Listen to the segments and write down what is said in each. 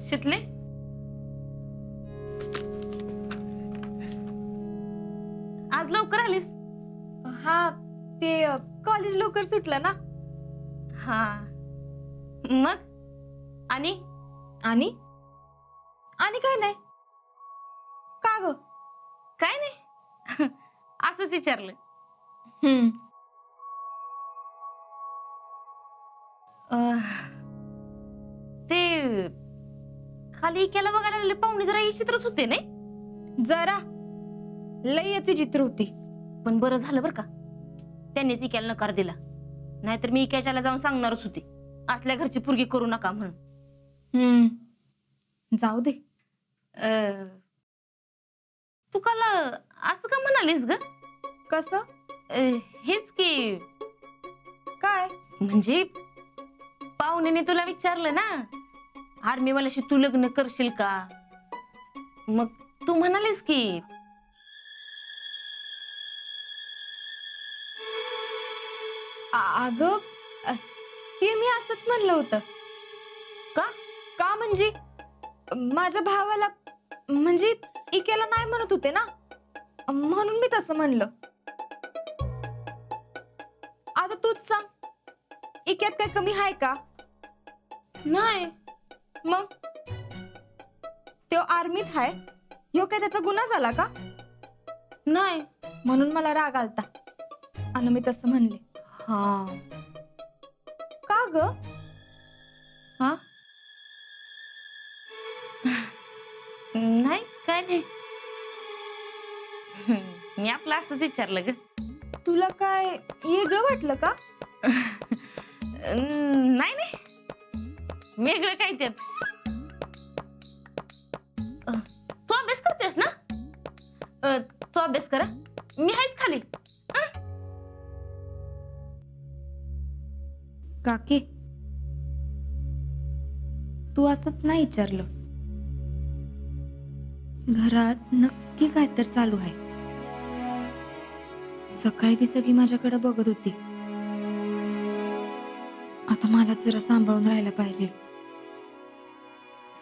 शितले, आज लवकर आलीस? हा, ते कॉलेज लवकर सुटलं ना. हा, मग आणि आणि आणि काय नाही. का ग? काय नाही. असंच विचारलं. हम्म. ते खाली केला बघायला आलेले पाहुणे जरा विचित्रच होते नाही? जरा लई याची चित्र होती. पण बरं झालं बरं का त्यांनीच इक्याला नकार दिला, नाहीतर मी इक्याच्याला जाऊन सांगणारच होती असल्या घरची पुरगी करू नका म्हणून. जाऊ दे. तू काल असं का म्हणालीस ग? कसं हेच की, काय? म्हणजे पाहुण्याने तुला विचारलं ना आर्मी वाल्याशी तू लग्न करशील का, मग तू म्हणालीस की अगं ते मी असंच म्हणलं होतं. का? का म्हणजे माझ्या भावाला, म्हणजे इकेला नाही म्हणत होते ना, म्हणून मी तसं म्हणलं. आता तूच सांग, इक्यात काय कमी आहे का? नाही. मग तो आर्मीत आहे, ह्यो काय त्याचा गुन्हा झाला का? नाही. म्हणून मला राग आलता आणि मी तसं म्हणले. हा. का ग? हा, नाही काय नाही. मी आपलं असंच विचारलं ग. तुला काय वेगळं वाटलं का? नाही नाही, वेगळं काय त्यात. तू अभ्यास करतेस ना? तू अभ्यास करा, मी आहेच खाली. काकी, तू असंच नाही विचारलं. घरात नक्की काय तर चालू आहे. सकाळी बी सगळी माझ्याकडे बघत होती. आता मला जरा सांभाळून राहायला पाहिजे.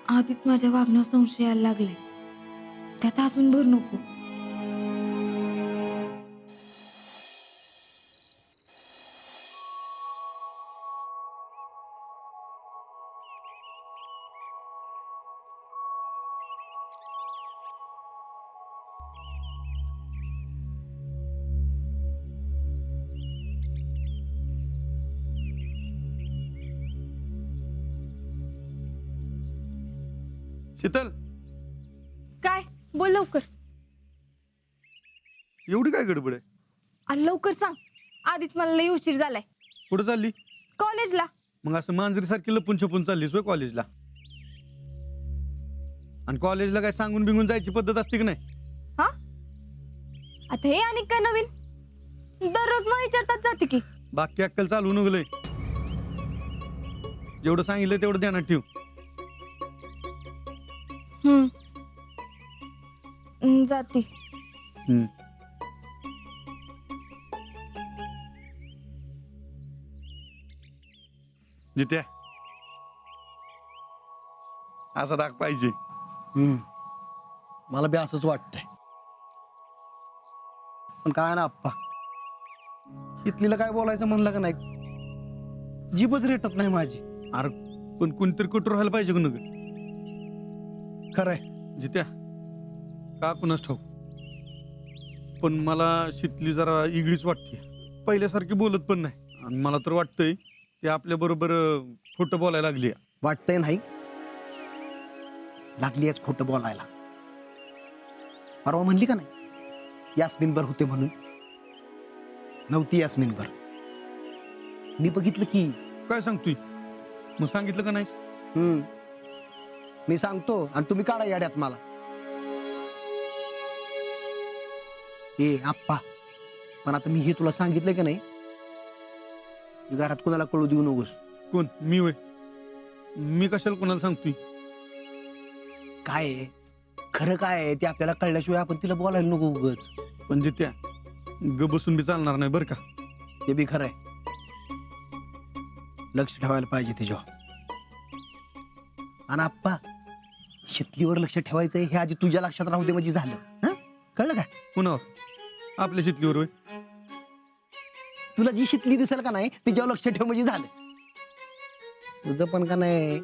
आधीच माझ्या वागण्यावर संशय यायला लागलाय, त्यात अजून भर नको. शीतल, काय? बोल लवकर. एवढी काय गडबड आहे? आणि लवकर सांग, आधीच मला लई उशीर झालाय. कुठं चालली? कॉलेजला. मग असं मांजरीसारखी लपून छपून चाललीस होय कॉलेजला? आणि कॉलेजला काय सांगून बिंगून जायची पद्धत असते की नाही? हा, आता हे आणि काय नवीन? दररोज न विचारताच जाते की. बाकी अक्कल चालू नगलंय. जेवढं सांगितलं तेवढं ध्यानात ठेव. जाती. जित्या, असा राग पाहिजे. मला बी असंच वाटतंय. पण काय ना आप्पा, इथलीला काय बोलायचं म्हणलं का नाही, जीभच रेटत नाही माझी. अरे पण कोणतरी कठोर व्हायला पाहिजे का नग? खरंय. जित्या, का कुणास ठाऊक, पण मला शितली जरा इगळीच वाटते. पहिल्यासारखी बोलत पण नाही. आणि मला तर वाटतंय ते आपल्या बरोबर खोटं बोलायला लागली. वाटतंय नाही, लागलीच खोटं बोलायला. परवा म्हणली का नाही यास्मिन बर होते म्हणून? नव्हती यास्मिन बर. मी बघितलं की. काय सांगतोय? मग सांगितलं का नाही? मी सांगतो आणि तुम्ही काढा याड्यात मला. ए आप्पा, पण आता मी हे तुला सांगितलं का नाही, घरात कोणाला कळू देऊ नकोस. कोण? मी वय? मी कशाला कोणाला सांगतोय? काय आहे खरं, काय आहे ते आपल्याला कळल्याशिवाय आपण तिला बोलायला नको उगच. पण जित्या, ग बसून बी चालणार नाही बरं का. ते बी खरंय, लक्ष ठेवायला पाहिजे तिच्यावर. आणि आप्पा, शितलीवर लक्ष ठेवायचंय हे आधी तुझ्या लक्षात राहू दे म्हणजे झालं. हं? कळलं का? कुणावर? आपल्या शितलीवर होय. तुला जी शितली दिसेल का नाही तिच्यावर लक्ष ठेव म्हणजे झालं. तुझं पण का नाही.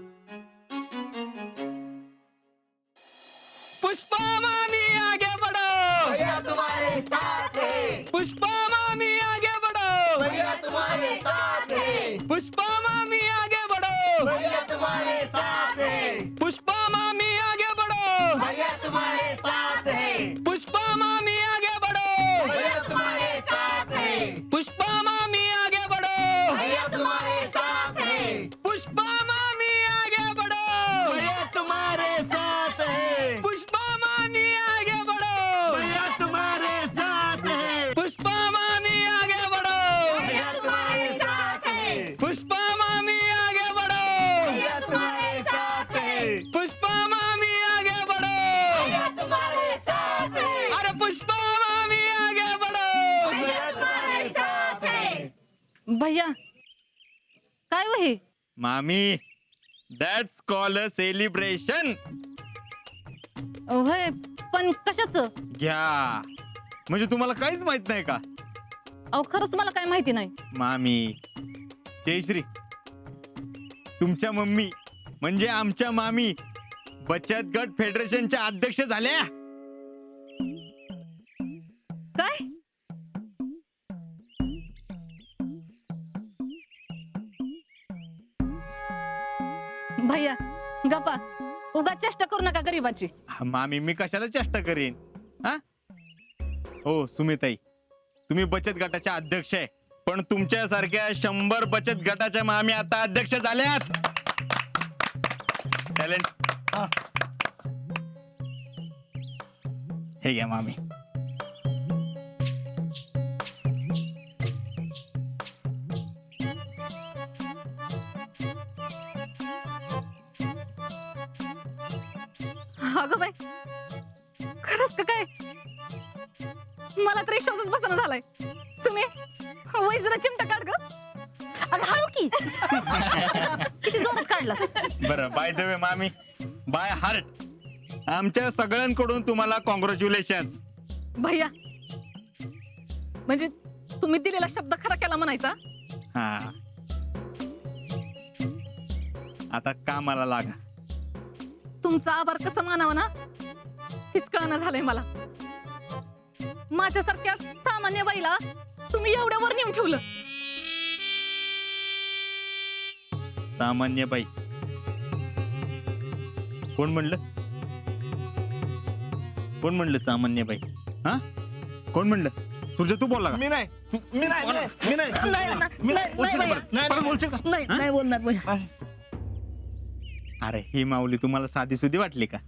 पुष्पा मामी आगे बढ़ो, भैया तुम्हारे साथ है. पुष्पा मामी आगे बढ़ो, भैया तुम्हारे साथ है. पुष्पा मामी आगे बढ़ो, भैया तुम्हारे साथ है. पुष्पा मामी आगे बढ़ो, भैया तुम्हारे साथ है. पुष्पा मामी आगे बढ़ो, भैया तुम्हारे साथ है. पुष्पा मामी आगे बढ़ो, भैया तुम्हारे साथ है. पुष्पा मामी आगे बढ़ो, भैया तुम्हारे साथ है. पुष्पा मामी आगे बढ़ो, भैया तुम्हारे साथ है. पुष्पा मामी आगे बढ़ो, भैया तुम्हारे साथ है. पुष्पा मामी आगे बढ़ो, भैया तुम्हारे साथ है. पुष्पा मामी आगे बढ़ो, भैया तुम्हारे साथ है. अरे पुष्पा मामी आगे बढ़ो, भैया तुम्हारे साथ है. भैया काय वही मामी, दॅट्स कॉल अ सेलिब्रेशन. होय पण कशाच? घ्या, म्हणजे तुम्हाला काहीच माहित नाही का? अहो खरंच मला काय माहिती नाही. मामी, जयश्री, तुमच्या मम्मी म्हणजे आमच्या मामी बचत गट फेडरेशनच्या अध्यक्ष झाल्या. काय? भैया गप्पा, उगा चेष्टा करू नका गरीबाची. मामी, मी कशाला चेष्टा करीन? हा? हो सुमिताई, तुम्ही बचत गटाच्या अध्यक्ष आहे, पण तुमच्यासारख्या 100 बचत गटाच्या मामी आता अध्यक्ष झाल्यात. टॅलेंट. हे घ्या मामी. अगं बाई, खरंच का काय? मला तर विश्वासच बसना झालाय. तुम्ही वय जरा चिमटा काढ ग. अगं हळू की. किती जोरात काढला. बरं, बाय द वे मामी, बाय हार्ट आमच्या सगळ्यांकडून तुम्हाला कॉंग्रॅच्युलेशन. भैया म्हणजे तुम्ही दिलेला शब्द खरा केला म्हणायचा. हा, आता कामाला लागा. तुमचा आभार कसं मानावं ना हेच कळना झालंय मला. माझ्यासारख्या सामान्य बाईला तुम्ही एवढ्या वर नेऊन ठेवलं. सामान्य बाई कोण म्हणलं? कोण म्हणलं सामान्य बाई? हा, कोण म्हणलं? तुझं तू बोलला का? मी नाही अरे ही माऊली तुम्हाला साधी सुधी वाटली का?